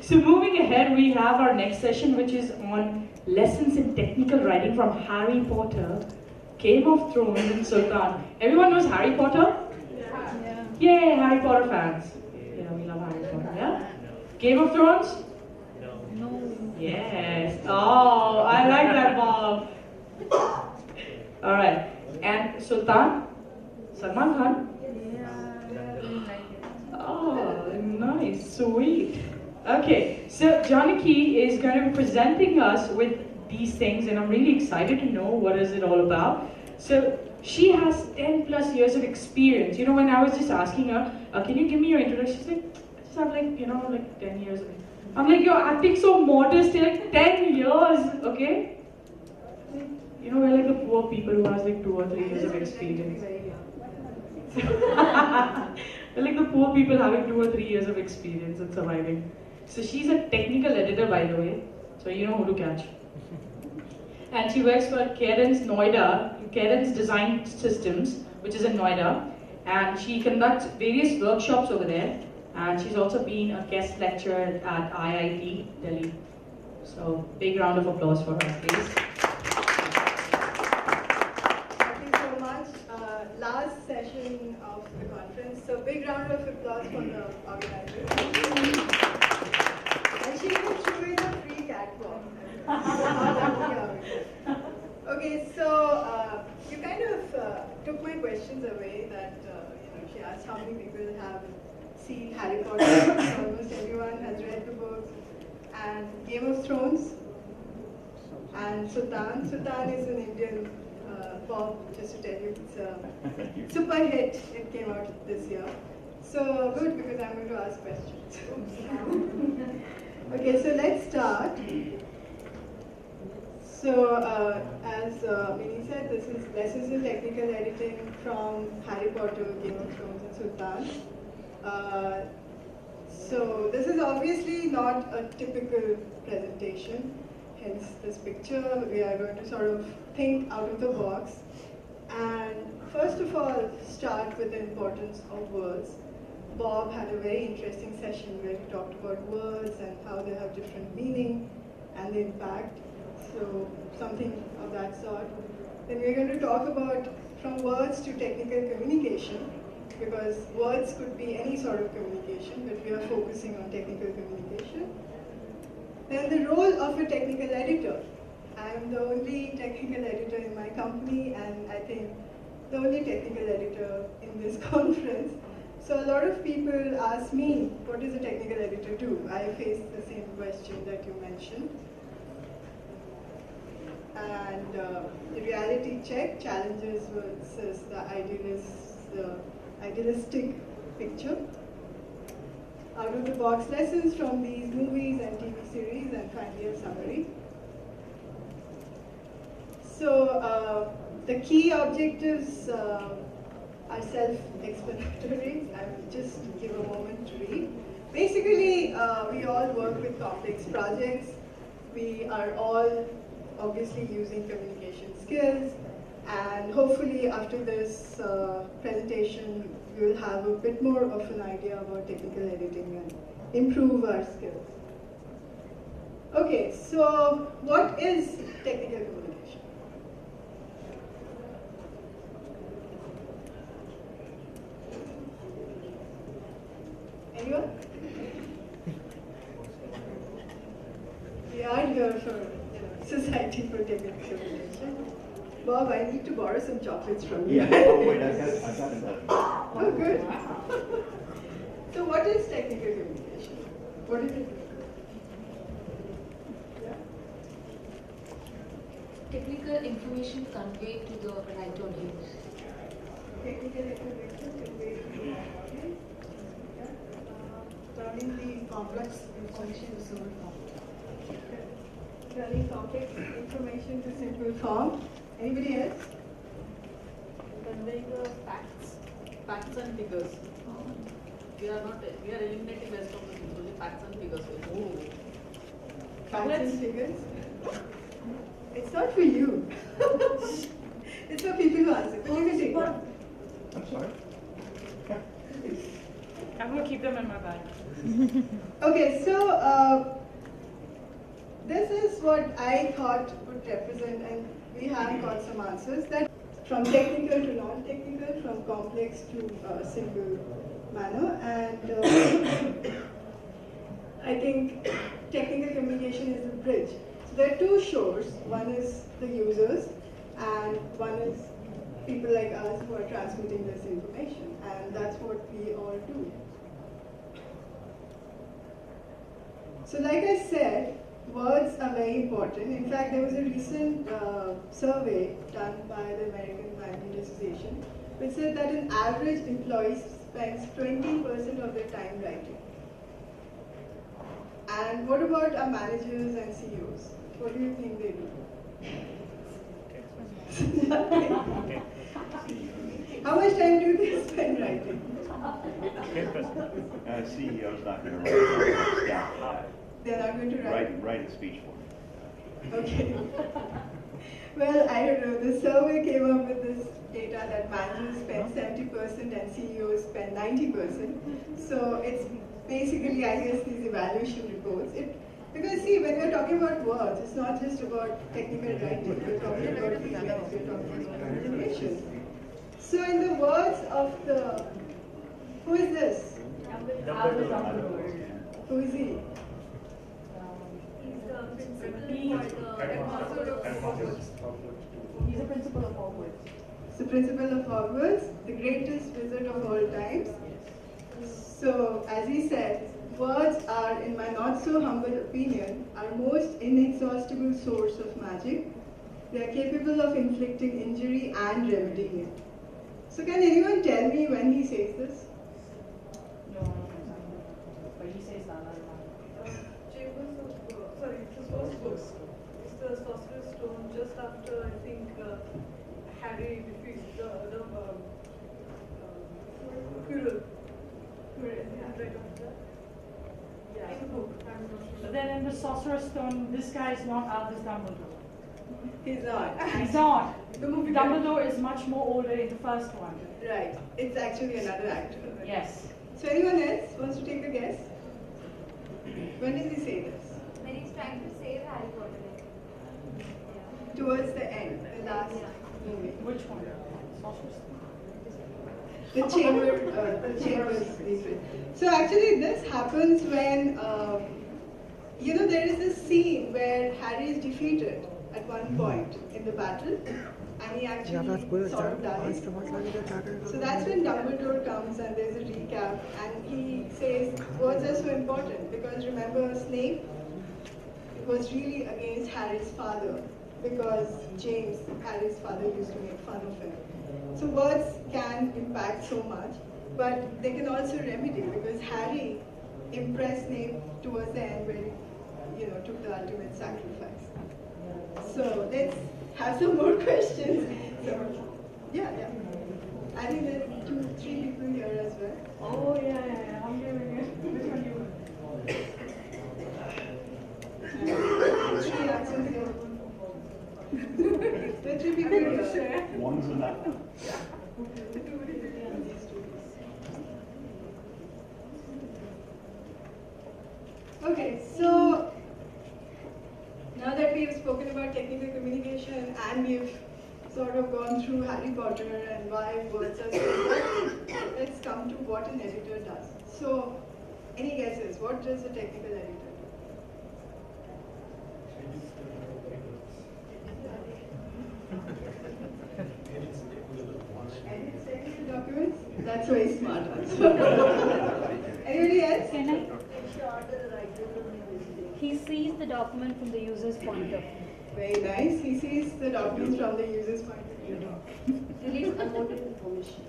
So moving ahead, we have our next session, which is on lessons in technical writing from Harry Potter, Game of Thrones, and Sultan. Everyone knows Harry Potter? Yeah. Yay, Harry Potter fans. Yeah, we love Harry Potter, yeah? Game of Thrones? No. Yes. Oh, I like that, Bob. Alright. And Sultan? Salman Khan? Yeah. Didn't like it. Oh, nice, sweet. Okay, so Jonaki is going to be presenting us with these things, and I'm really excited to know what is it all about. So she has 10 plus years of experience. You know, when I was just asking her, can you give me your introduction? She's like, I just have like 10 years of. I'm like, you're acting so modest. You're like 10 years, okay? You know, we're like the poor people who has like 2 or 3 years of experience. We're like the poor people having 2 or 3 years of experience and surviving. So she's a technical editor, by the way. So you know who to catch. And she works for Karen's Design Systems, which is in Noida. And she conducts various workshops over there. And she's also been a guest lecturer at IIT Delhi. So big round of applause for her, please. Thank you so much. Last session of the conference, so big round of applause for the organizers. And she even threw in a free catwalk. Okay, so you kind of took my questions away. That she asked how many people have seen Harry Potter. Almost everyone has read the books, and Game of Thrones, and Sultan. Sultan is an Indian pop, just to tell you, it's a super hit. It came out this year. So good, because I'm going to ask questions. Okay, so let's start. So as Minnie said, this is lessons in technical editing from Harry Potter, Game of Thrones, and Sultan. So this is obviously not a typical presentation. Hence this picture. We are going to sort of think out of the box, and first of all start with the importance of words. Bob had a very interesting session where he talked about words and how they have different meaning and the impact, so something of that sort. Then we're going to talk about from words to technical communication, because words could be any sort of communication, but we are focusing on technical communication. Then the role of a technical editor. I'm the only technical editor in my company, and I think the only technical editor in this conference. So a lot of people ask me, what does a technical editor do? I face the same question that you mentioned. And the reality check, challenges versus the idealistic picture. Out of the box lessons from these movies and TV series, and finally a summary. So the key objectives are self-explanatory. I will just give a moment to read. Basically, we all work with complex projects. We are all obviously using communication skills, and hopefully after this presentation, we will have a bit more of an idea about technical editing and improve our skills. Okay, so what is technical communication? Anyone? We are here for Society for Technical Communication. Bob, I need to borrow some chocolates from you. Yeah, oh wait, I got it. Oh, good. So what is technical communication? What is it? Yeah. Technical information conveyed to the right audience. Technical information conveyed to the audience. Yeah. Turning the complex information to simple form. Turning complex information to simple form. Anybody else? Conveying the facts and figures. We are eliminating rest of the things, only facts and figures. Facts and figures? It's not for you. It's for people who answer. But you can take one. I'm sorry. I'm going to keep them in my bag. Okay, so this is what I thought would represent, and we have got some answers. That from technical to non-technical, from complex to simple manner, and I think technical communication is the bridge. So there are two shores. One is the users, and one is people like us who are transmitting this information, and that's what we all do. So like I said, words are very important. In fact, there was a recent survey done by the American Management Association which said that an average employee spends 20% of their time writing. And what about our managers and CEOs? What do you think they do? How much time do they spend writing? CEO's not going to write down. They're not going to write? Write a speech for me. Okay. Well, I don't know. The survey came up with this data that managers spend 70% and CEOs spend 90%. So it's basically, I guess, these evaluation reports. Because see, when we're talking about words, it's not just about technical writing. We're talking about feelings. We're talking about communication. So in the words of the, who is this? Who is he? He's the principal of Hogwarts. The principal of Hogwarts, the greatest wizard of all times. So, as he said, words are, in my not so humble opinion, our most inexhaustible source of magic. They are capable of inflicting injury and remedying it. So, can anyone tell me when he says this? No, but he says that. Chambers of, sorry, it's the first book. It's the Sorcerer's Stone, just after, I think, Harry defeats the Quirrell. Yeah, in the book. I'm not sure. But then in the Sorcerer's Stone, this guy is not Albus Dumbledore. He's not. He's not. The movie Dumbledore is much more older in the first one. Right. It's actually another actor. Yes. So, anyone else wants to take a guess? When did he say this? When he's trying to save Harry Potter. Towards the end, the last movie. Which one? Sorcerer's Stone. The chamber secret. So actually this happens when, there is this scene where Harry is defeated at one point in the battle and he actually sort of dies. So that's when Dumbledore comes and there's a recap and he says words are so important because remember Snape was really against Harry's father because James, Harry's father, used to make fun of him. So words can impact so much, but they can also remedy because Harry impressed Snape towards the end when he, took the ultimate sacrifice. So let's have some more questions. So, yeah. I think there's 2-3 people here as well. Oh, yeah. I'm doing it. Which one you? 3 answers here. There are 3 people here. One's enough. Okay, so now that we've spoken about technical communication and we've sort of gone through Harry Potter and why words are so important, let's come to what an editor does. So, any guesses? What does a technical editor do? Edits technical documents? That's very smart answer. Anybody else? Can I? He sees the document from the user's point of view. Very nice. He sees the documents from the user's point of view. Release unwanted information.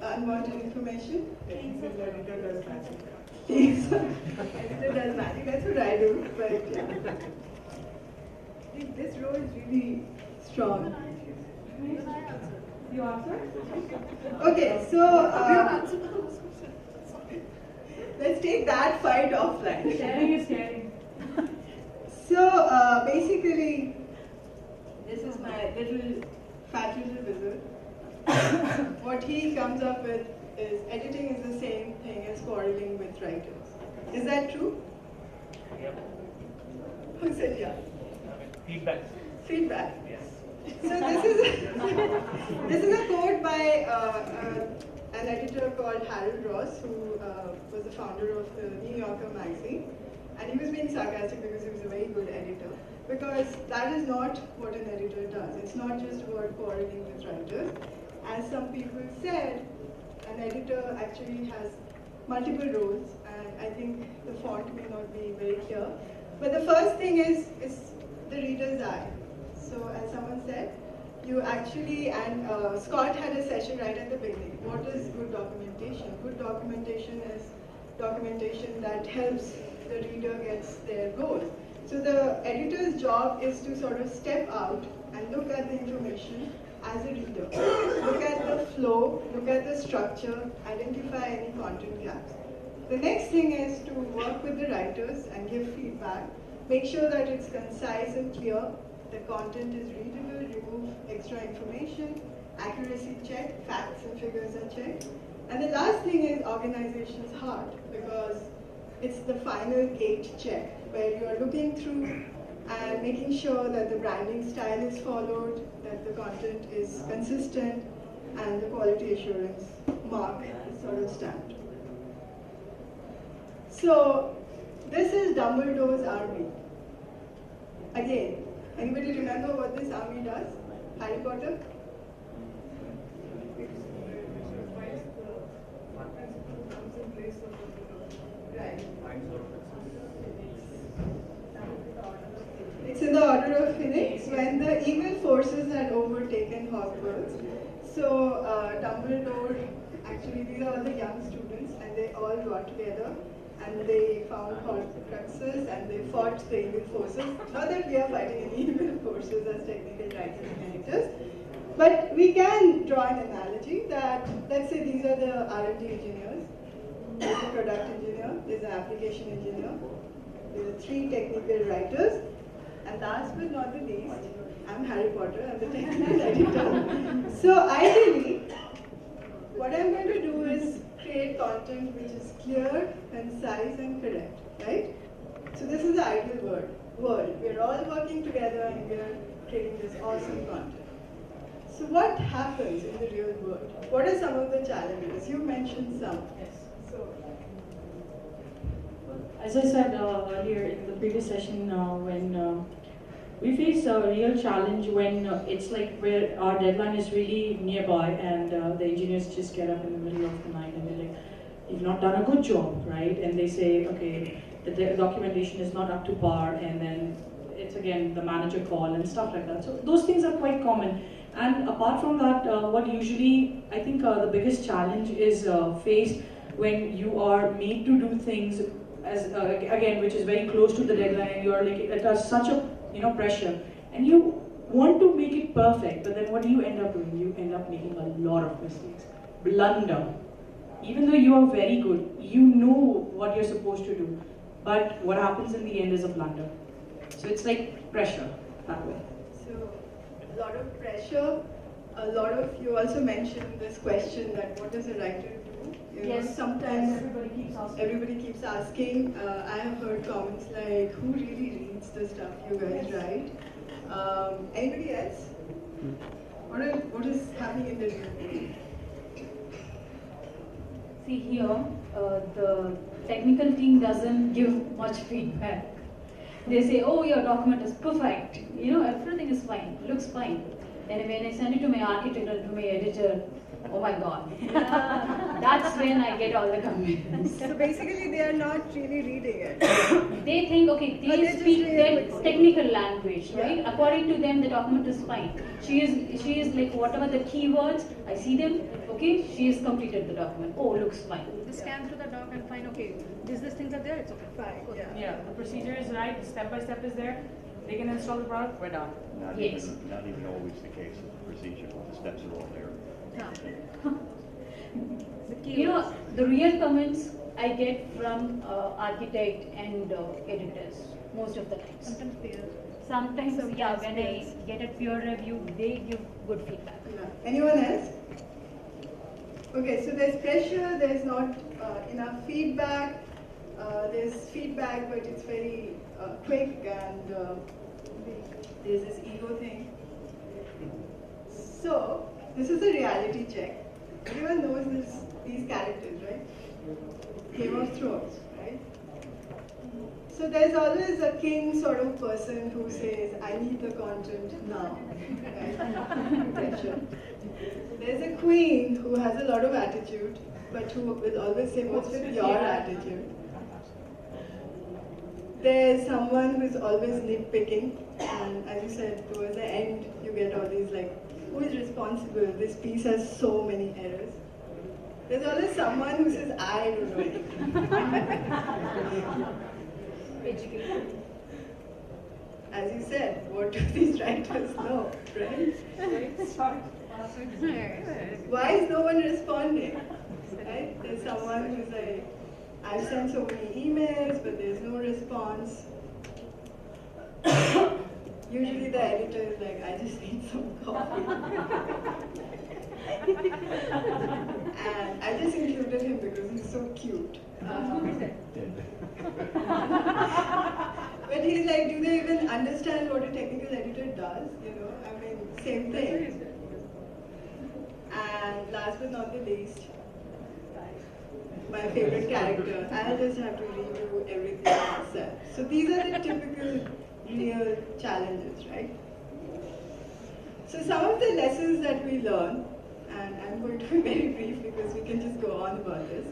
Unwanted information? Editor does magic. Yes. Editor does magic. That's what I do. But yeah. This role is really strong. You answer? Okay, so let's take that fight offline. Sharing is caring. So basically, this is my fat little wizard. What he comes up with is editing is the same thing as quarreling with writers. Is that true? Yep. Who said yeah? Feedback. Feedback. Yes. So this is a quote by an editor called Harold Ross, who was the founder of the New Yorker magazine, and he was being sarcastic because he was a very good editor. Because that is not what an editor does. It's not just about quarreling with writers. As some people said, an editor actually has multiple roles, and I think the font may not be very clear. But the first thing is the reader's eye. So as someone said, you actually, and Scott had a session right at the beginning. What is good documentation? Good documentation is documentation that helps the reader gets their goal. So the editor's job is to sort of step out and look at the information as a reader. Look at the flow, look at the structure, identify any content gaps. The next thing is to work with the writers and give feedback. Make sure that it's concise and clear, the content is readable, remove extra information, accuracy check, facts and figures are checked. And the last thing is organization's heart, because it's the final gate check where you are looking through and making sure that the branding style is followed, that the content is consistent, and the quality assurance mark is sort of stamped. So this is Dumbledore's army. Again, anybody remember what this army does? Harry Potter? Right. It's in the Order of Phoenix when the evil forces had overtaken Hogwarts. So Dumbledore, actually these are all the young students, and they all got together and they found Horcruxes and they fought the evil forces. Not that we are fighting any evil forces as technical writers and editors, but we can draw an analogy that, let's say these are the R&D engineers, there's a product engineer, there's an application engineer, there are 3 technical writers, and last but not the least, I'm Harry Potter, I'm the technical editor. So ideally, what I'm going to do is create content which is clear, concise, and correct, right? So this is the ideal world. We're all working together and we're creating this awesome content. So what happens in the real world? What are some of the challenges? You mentioned some. Yes. So, as I said earlier in the previous session, when we face a real challenge when it's like where our deadline is really nearby and the engineers just get up in the middle of the night and they're like, you've not done a good job, right? And they say, okay, the documentation is not up to par, and then it's again the manager call and stuff like that. So those things are quite common. And apart from that, what usually, I think the biggest challenge is faced when you are made to do things as again, which is very close to the deadline, and you are like, it has such a pressure, and you want to make it perfect, but then what do you end up doing? You end up making a lot of mistakes, blunder. Even though you are very good, you know what you're supposed to do, but what happens in the end is a blunder. So it's like pressure that way. So a lot of pressure, a lot of, you also mentioned this question that what does a writer do? You know, sometimes everybody keeps asking. I have heard comments like, who really reads the stuff you guys write? Anybody else? What is happening in the real world? See here, the technical team doesn't give much feedback. They say, oh, your document is perfect. Everything is fine, looks fine. And when I send it to my architect or to my editor, oh my God. That's when I get all the comments. So basically they are not really reading it. They think, okay, they speak their technical language, right? Yeah. According to them, the document is fine. She is like, whatever the keywords, I see them, okay, she has completed the document. Oh, looks fine. Just scan through the doc and find, okay, these things are there, it's okay. Fine, Good. Yeah, the procedure is right, step by step is there. They can install the product, we're done. Not Yes. even always the case of the procedure, the steps are all there. The The real comments I get from architect and editors most of the times. sometimes peer. Sometimes, Sometimes yeah, when I peers. get a peer review, they give good feedback. Yeah. Anyone else? Okay, so there's pressure, there's not enough feedback, there's feedback but it's very quick, and there's this ego thing. So, this is a reality check. Everyone knows these characters, right? Game of Thrones, right? So there's always a king sort of person who says, I need the content now, right? Pressure. There's a queen who has a lot of attitude, but who will always say, what's with your attitude? There's someone who's always nitpicking, and as you said, towards the end, you get all these like, who is responsible? This piece has so many errors. There's always someone who says, I don't know anything. As you said, what do these writers know, right? Why is no one responding? Right? There's someone who's like, I've sent so many emails, but there's no response. Usually the editor is like, I just need some coffee. And I just included him because he's so cute. But he's like, do they even understand what a technical editor does? You know, I mean, same thing. And last but not the least, my favorite character. I'll just have to redo everything myself. So these are the typical real challenges, right? So some of the lessons that we learn, and I'm going to be very brief because we can just go on about this.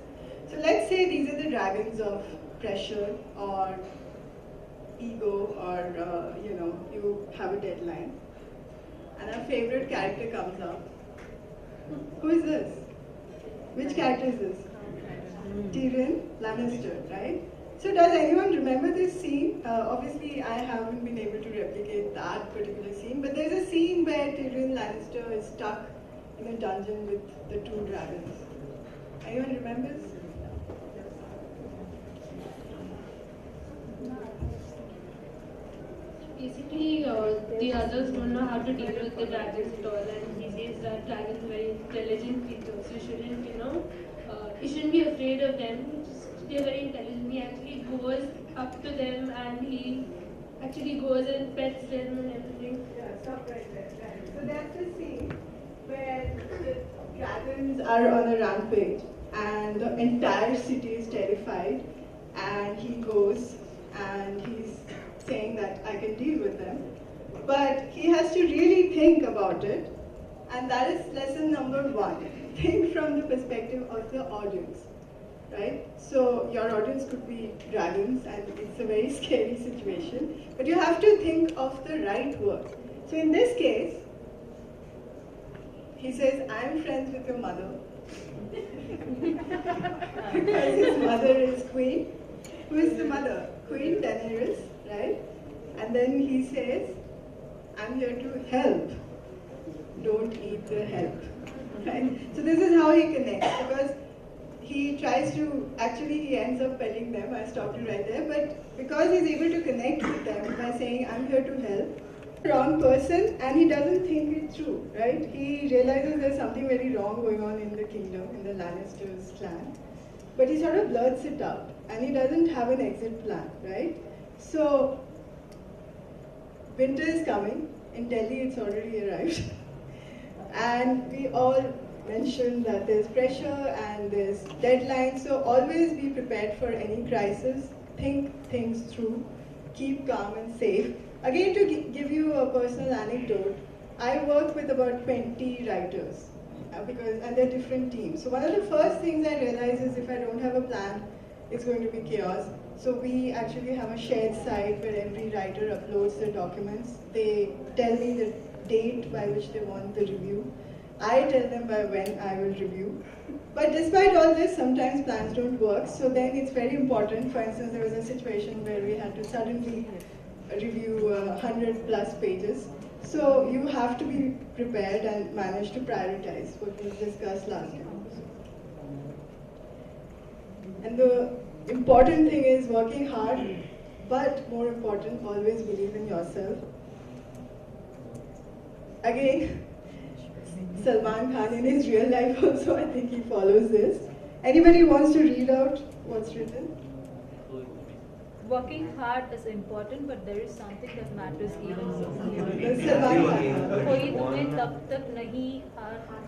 So let's say these are the dragons of pressure or ego, or you have a deadline, and our favorite character comes up. Who is this? Which character is this? Tyrion Lannister, right? So does anyone remember this scene? Obviously I haven't been able to replicate that particular scene, but there's a scene where Tyrion Lannister is stuck in a dungeon with the two dragons. Anyone remembers? Basically, the others don't know how to deal with the dragons at all, and he says that dragons are very intelligent creatures. You shouldn't, you shouldn't be afraid of them. They're very intelligent. He actually goes up to them and he actually goes and pets them and everything. Yeah, stop right there. Right. So that's the scene where the dragons are on a rampage and the entire city is terrified, and he goes and he's saying that I can deal with them. But he has to really think about it, and that is lesson number 1. Think from the perspective of the audience. Right? So your audience could be dragons, and it's a very scary situation, but you have to think of the right word. So in this case, he says, I'm friends with your mother. Because his mother is queen. Who is the mother? Queen Daenerys, right? And then he says, I'm here to help. Don't eat the help. Right? So this is how he connects, because he tries to, actually he ends up petting them, I stopped it right there, but because he's able to connect with them by saying, I'm here to help, wrong person, and he doesn't think it through, right? He realizes there's something very wrong going on in the kingdom, in the Lannisters clan, but he sort of blurts it out, and he doesn't have an exit plan, right? So, winter is coming, in Delhi it's already arrived, and we all mentioned that there's pressure and there's deadlines, so always be prepared for any crisis, think things through, keep calm and safe. Again, to give you a personal anecdote, I work with about 20 writers, and they're different teams. So one of the first things I realize is if I don't have a plan, it's going to be chaos. So we actually have a shared site where every writer uploads their documents. They tell me the date by which they want the review. I tell them by when I will review. But despite all this, sometimes plans don't work. So then it's very important. For instance, there was a situation where we had to suddenly review 100 plus pages. So you have to be prepared and manage to prioritize what we discussed last time. And the important thing is working hard, but more important, always believe in yourself. Again, Salman Khan in his real life also. I think he follows this. Anybody wants to read out what's written? Working hard is important, but there is something that matters even more. That's Salman Khan. कोई तुम्हें तब तक नहीं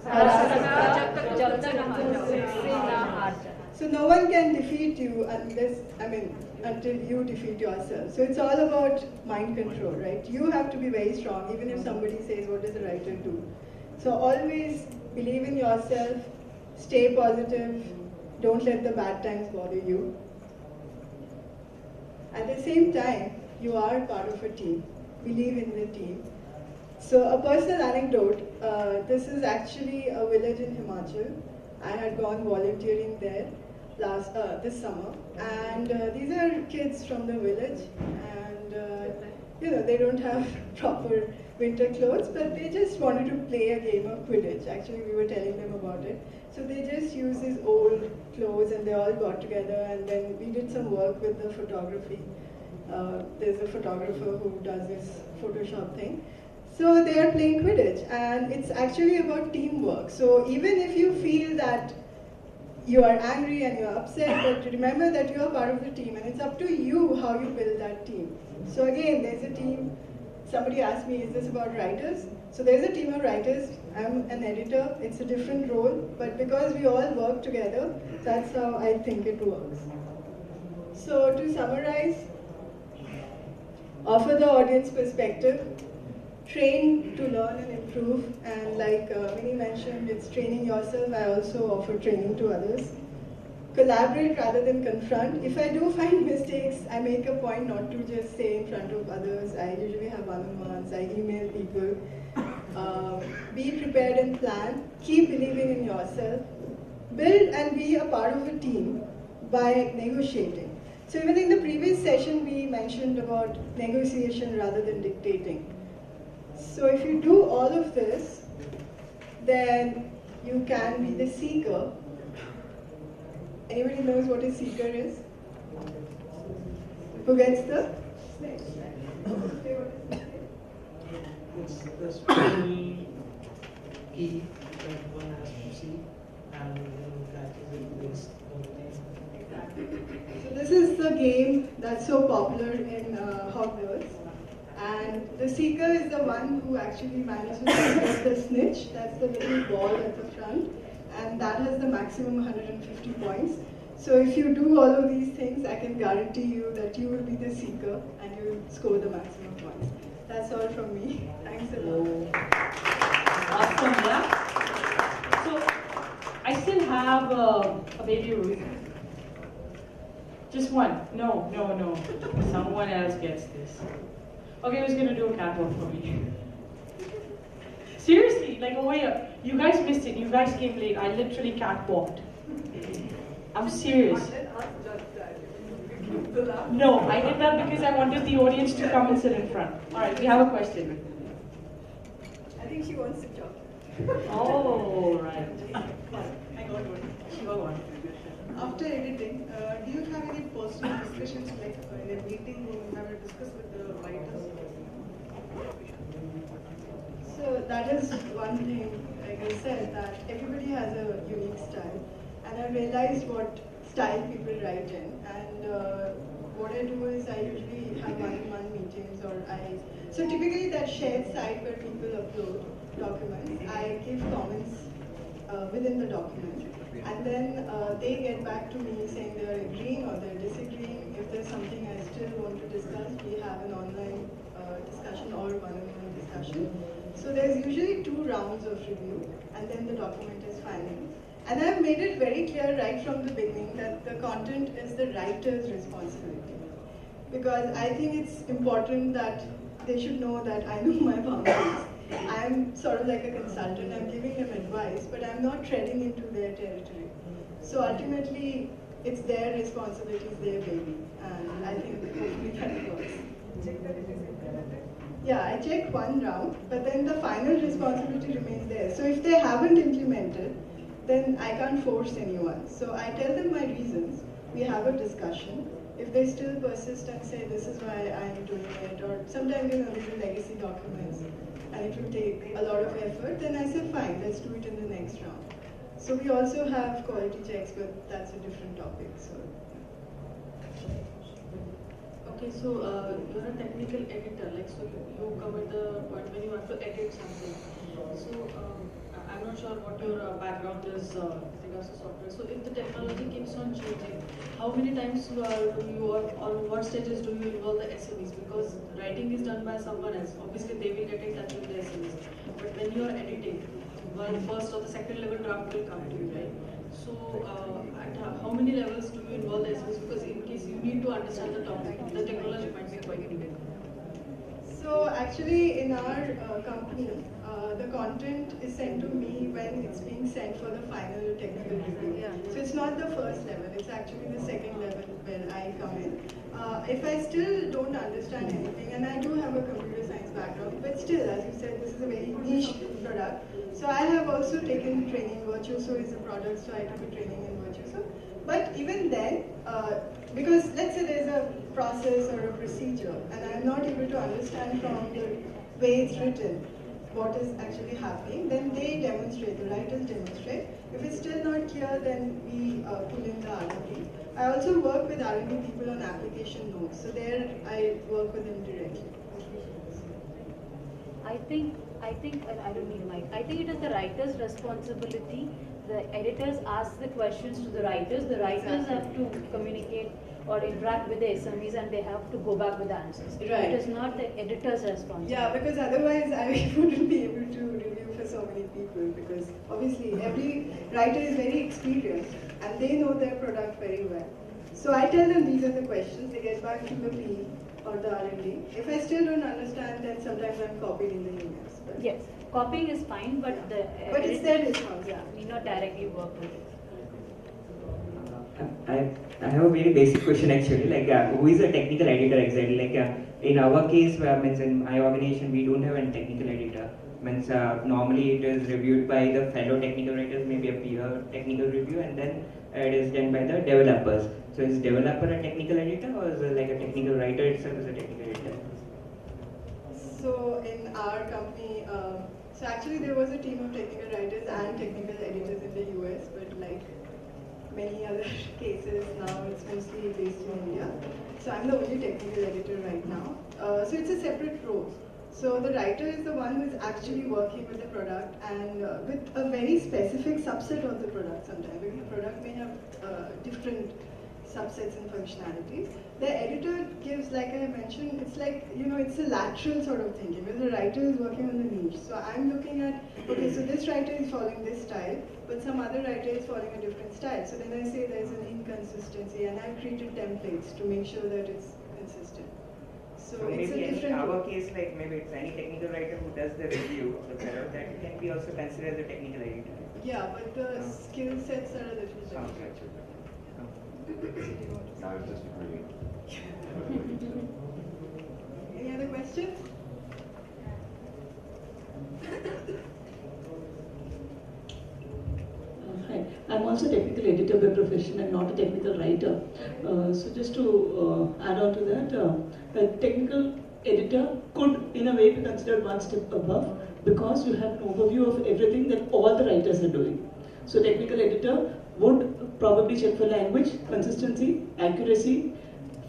हरा सकता जब तक तुम उससे ना हार जाए. So no one can defeat you until you defeat yourself. So it's all about mind control, right? You have to be very strong, even if somebody says, what does the writer do? So always believe in yourself, stay positive, don't let the bad times bother you. At the same time, you are part of a team. Believe in the team. So a personal anecdote, this is actually a village in Himachal. I had gone volunteering there this summer, and these are kids from the village, and they don't have proper winter clothes, but they just wanted to play a game of Quidditch. Actually, we were telling them about it. So they just used these old clothes, and they all got together, and then we did some work with the photography. There's a photographer who does this Photoshop thing. So they are playing Quidditch, and it's actually about teamwork. So even if you feel that you are angry and you're upset, but remember that you are part of the team, and it's up to you how you build that team. So again, there's a team. Somebody asked me, is this about writers? So there's a team of writers. I'm an editor. It's a different role, but because we all work together, that's how I think it works. So to summarize, offer the audience perspective, train to learn and improve, and like Minnie mentioned, it's training yourself. I also offer training to others. Collaborate rather than confront. If I do find mistakes, I make a point not to just say in front of others. I usually have one-on-ones, I email people. Be prepared and plan. Keep believing in yourself. Build and be a part of a team by negotiating. So even in the previous session, we mentioned about negotiation rather than dictating. So if you do all of this, then you can be the seeker. Anybody knows what a seeker is? Who gets the snake? It's the special key that one has to see, and then catches it with So this is the game that's so popular in Hogwarts. And the seeker is the one who actually manages to get the snitch. That's the little ball at the front. And that has the maximum 150 points. So if you do all of these things, I can guarantee you that you will be the seeker and you will score the maximum points. That's all from me. Thanks a lot. Awesome, yeah? So, I still have a baby Ruth. Just one. No. Someone else gets this. Okay, who's gonna do a catwalk for me? Seriously, like over here. You guys missed it. You guys came late. I literally catwalked. I'm serious. No, I did that because I wanted the audience to come and sit in front. Alright, we have a question. I think she wants to jump. Oh, right. I got one. She got one. After editing, do you have any personal discussions, like in a meeting you have to discuss with the writers? So that is one thing, like I said, that everybody has a unique style. And I realized what style people write in. And what I do is I usually have one-on-one meetings, or so typically that shared site where people upload documents, I give comments within the document. And then they get back to me saying they're agreeing or they're disagreeing. If there's something I still want to discuss, we have an online discussion or one-on-one discussion. So there's usually 2 rounds of review, and then the document is final. And I've made it very clear right from the beginning that the content is the writer's responsibility. Because I think it's important that they should know that I know my boundaries. I'm sort of like a consultant, I'm giving them advice, but I'm not treading into their territory. So ultimately, it's their responsibility, it's their baby. And I think hopefully that works. Yeah, I check one round, but then the final responsibility remains there. So if they haven't implemented, then I can't force anyone. So I tell them my reasons, we have a discussion. if they still persist and say this is why I'm doing it, or sometimes these are legacy documents and it will take a lot of effort, then I say fine, let's do it in the next round. So we also have quality checks, but that's a different topic. So. Okay, so you're a technical editor, like so you come at the point when you have to edit something. So I'm not sure what your background is with regards to software. So if the technology keeps on changing, how many times do you or on what stages do you involve the SMEs? Because writing is done by someone else. Obviously they will get in touch with the SMEs. But when you are editing, well, first or the second level draft will come to you, right? So at how many levels do you involve the SMEs? Because in case you need to understand the topic, the technology might be quite new. So actually in our company, the content is sent to me when it's being sent for the final technical review. Yeah. So it's not the first level, it's actually the second level where I come in. If I still don't understand anything, and I do have a computer science background, but still, as you said, this is a very niche product. So I have also taken training. Virtuoso is a product, so I took a training in Virtuoso. But even then, because let's say there's a process or a procedure, and I'm not able to understand from the way it's written what is actually happening, then they demonstrate, the writers demonstrate. If it's still not clear, then we pull in the R&D. I also work with R&D people on application notes, so there I work with them directly. I think, I don't need mic. I think it is the writer's responsibility. The editors ask the questions to the writers have to communicate or interact with the SMEs, and they have to go back with the answers. Right. It is not the editor's responsibility. Yeah, because otherwise I wouldn't be able to review for so many people, because obviously every writer is very experienced and they know their product very well. So I tell them these are the questions, they get back to the PE or the R&D. If I still don't understand, then sometimes I'm copied in the emails. But Yes, copying is fine, but the but it's their responsibility. Yeah, we not directly work with it. I have a very basic question actually, like who is a technical editor exactly? Like in our case, means in my organization we don't have a technical editor. Means normally it is reviewed by the fellow technical writers, maybe a peer technical review, and then it is done by the developers. So is developer a technical editor, or is it like a technical writer itself is a technical editor? So in our company, so actually there was a team of technical writers and technical editors in the US, but like many other cases now it's mostly based in India. So I'm the only technical editor right now. So it's a separate role. So the writer is the one who is actually working with the product and with a very specific subset of the product sometimes, because the product may have different subsets and functionalities. The editor gives, like I mentioned, it's like, it's a lateral sort of thinking, because the writer is working on the niche. So I'm looking at, okay, so this writer is following this style, but some other writer is following a different style. So then I say there's an inconsistency, and I've created templates to make sure that it's consistent. So it's maybe a different in our role. case, like maybe it's any technical writer who does the review of the product, that can be also considered as a technical editor. Yeah, but the skill sets are a little Sounds different. like it. I was just agreeing. Any other questions? Hi, I'm also a technical editor by profession and not a technical writer. So just to add on to that, a technical editor could in a way be considered one step above, because you have an overview of everything that all the writers are doing. So technical editor would probably check for language, consistency, accuracy,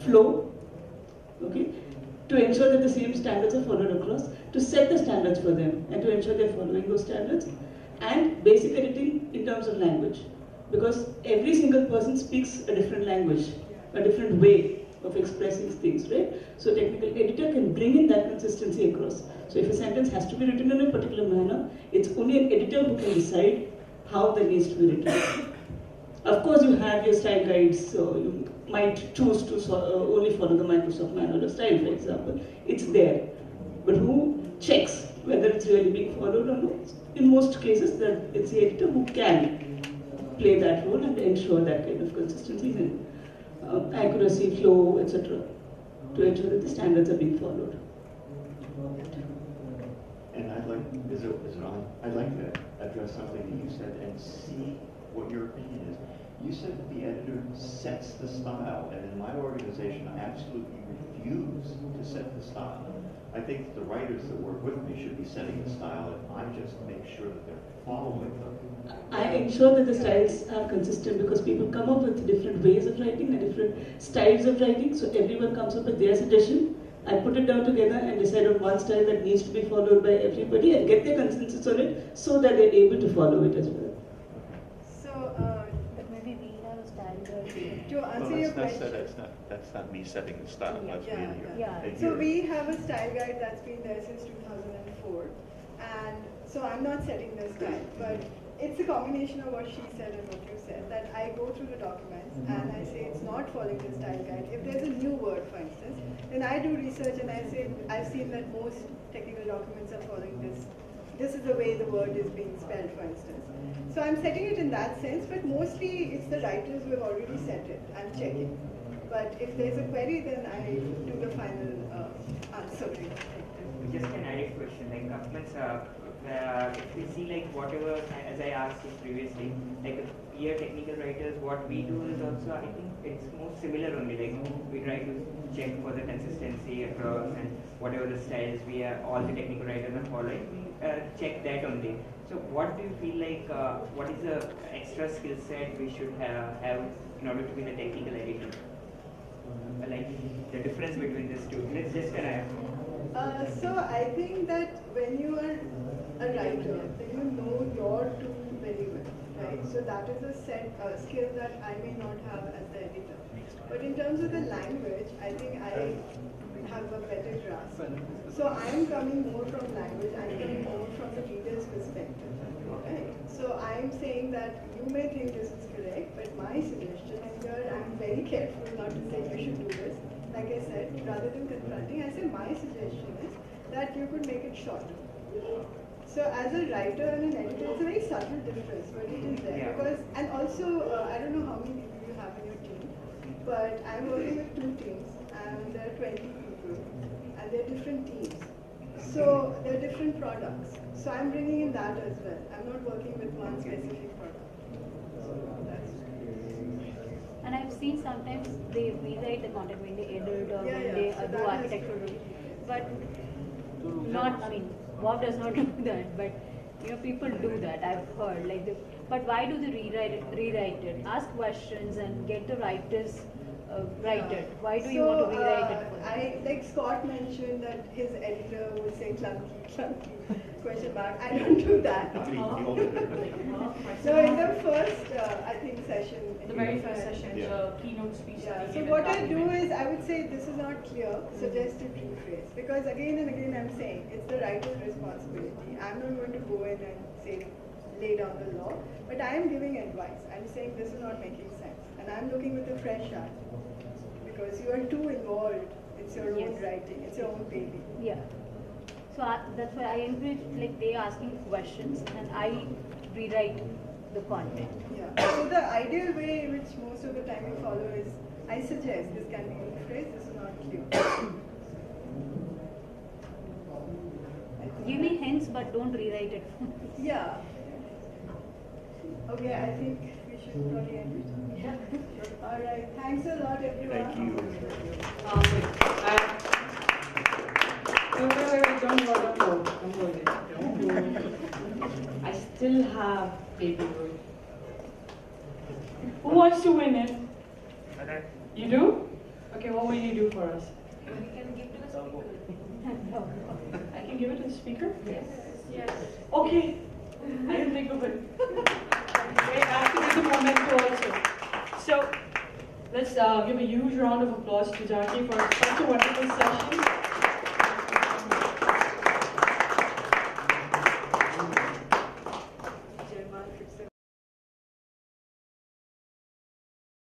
flow, okay, to ensure that the same standards are followed across, to set the standards for them and to ensure they're following those standards, and basic editing in terms of language, because every single person speaks a different language, a different way of expressing things, right? So technical editor can bring in that consistency across. So if a sentence has to be written in a particular manner, it's only an editor who can decide how that needs to be written. Of course, you have your style guides, so you might choose to only follow the Microsoft manual of style, for example. It's there. But who checks whether it's really being followed or not? In most cases, that it's the editor who can play that role and ensure that kind of consistency in accuracy, flow, etc., to ensure that the standards are being followed. And I'd like, is it on? I'd like to address something that you said and see what your opinion is. You said that the editor sets the style, and in my organization, I absolutely refuse to set the style. I think the writers that work with me should be setting the style, and I just make sure that they're following them. I ensure that the styles are consistent because people come up with different ways of writing and different styles of writing, so everyone comes up with their suggestion. I put it down together and decide on one style that needs to be followed by everybody and get their consensus on it so that they're able to follow it as well. But maybe we have a style guide. To answer your question. That's not me setting the style. That's Yeah, really yeah. So we have a style guide that's been there since 2004, and so I'm not setting the style, but it's a combination of what she said and what you said, that I go through the documents and I say it's not following the style guide. If there's a new word, for instance, then I do research and I say I've seen that most technical documents are following this. This is the way the word is being spelled, for instance. So I'm setting it in that sense, but mostly it's the writers who have already set it. I'm checking. But if there's a query, then I do the final answer. Just an added question, like if we see like whatever, as I asked you previously, like we are technical writers, what we do is also, I think it's more similar only, like we try to check for the consistency across and whatever the styles we are, all the technical writers are following, we check that only. So what do you feel like, what is the extra skill set we should have in order to be the technical editor? Like the difference between these two. Let's just so I think that when you are a writer, then you know your tool very well, right? So that is a skill that I may not have as the editor. But in terms of the language, I think I have a better grasp. So I'm coming more from language, I'm coming more from the reader's perspective. Right? So I'm saying that you may think this is correct, but my suggestion, and here I'm very careful not to say you should do this. Like I said, rather than confronting, I say my suggestion is that you could make it shorter. So as a writer and an editor, it's a very subtle difference, but it is there. Because, and also, I don't know how many people you have in your team, but I'm working with 2 teams, and there are 20 people, and they're different teams. So they're different products. So I'm bringing in that as well. I'm not working with one specific product. So that's. And I've seen sometimes they rewrite the content when they edit or when they so do architectural, but not, I mean, Bob does not do that, but people do that, I've heard. But why do they rewrite it? Ask questions and get the writers write it. Why do you want to rewrite it? Like Scott mentioned that his editor would say clunky, question mark. I don't do that. No, in the first, I think, session. The very first session, the keynote speech. So what I do is, I would say this is not clear, suggested rephrase. Because again and again I'm saying, it's the writer's responsibility. I'm not going to go in and say, lay down the law, but I am giving advice. I'm saying this is not making sense. And I'm looking with a fresh eye. Because you are too involved. It's your own writing. It's your own baby. Yeah. So that's why I encourage, like, they asking questions and I rewrite the content. Yeah. So the ideal way, which most of the time you follow, is I suggest this can be rephrased. This is not clear. Give me hints, but don't rewrite it. Yeah. Okay, I think we should probably end it. Yeah. All right. Thanks a lot, everyone. Thank you. Wait, don't go. I still have paperwork. Who wants to win it? You do? Okay, what will you do for us? We can give to the speaker. I can give it to the speaker? Yes. Yes. Okay. I didn't think of it. Wait, I have to give the memento also. So, let's give a huge round of applause to Jonaki for such a wonderful session.